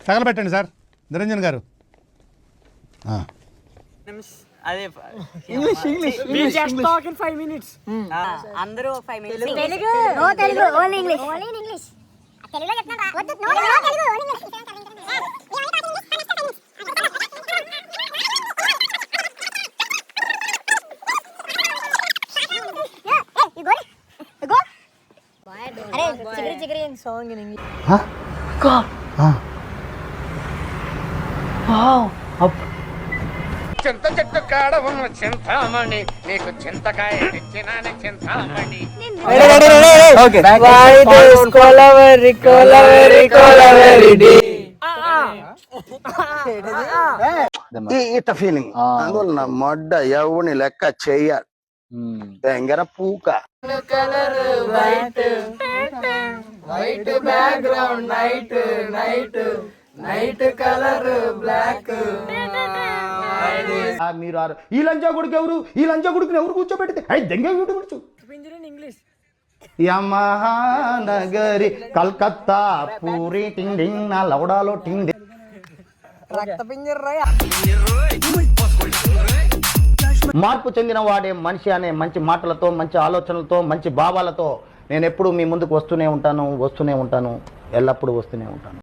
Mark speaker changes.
Speaker 1: తగలబెట్టండి sir Niranjan గారు.
Speaker 2: అదే అందరూ 5 minutes.
Speaker 3: Telugu no Telugu only English. తెలుగులో చెప్తాను రా. వద్దు నో తెలుగు ఓన్లీ ఇంగ్లీష్. అరే చిగరి చిగరి సాంగ్ ఇన్ ఇంగ్లీష్.
Speaker 2: వావ్
Speaker 4: చింత చెట్టు కాడ ఉన్న చింతామణి నీకు చింతకాయ తెచ్చినానే చింతామణి.
Speaker 5: ఈత ఫీలింగ్ అందువల్ల మొడ్డ ఎవని లెక్క చెయ్యాలి తెంగర పూక
Speaker 6: white background night colour black.
Speaker 5: మీరు ఈ లంచా కొడుకు ఎవరు, ఈ లంచా కొడుకుని ఎవరు కూర్చోబెడితే దెంగ ఇంగ్లీష్. యమహానగరి కల్కత్తా పూరి టింగ్ నా లవడాలో టింగ్. మార్పు చెందిన వాడే మనిషి అనే మంచి మాటలతో, మంచి ఆలోచనలతో, మంచి భావాలతో నేను ఎప్పుడు మీ ముందుకు వస్తూనే ఉంటాను, ఎల్లప్పుడూ వస్తూనే ఉంటాను.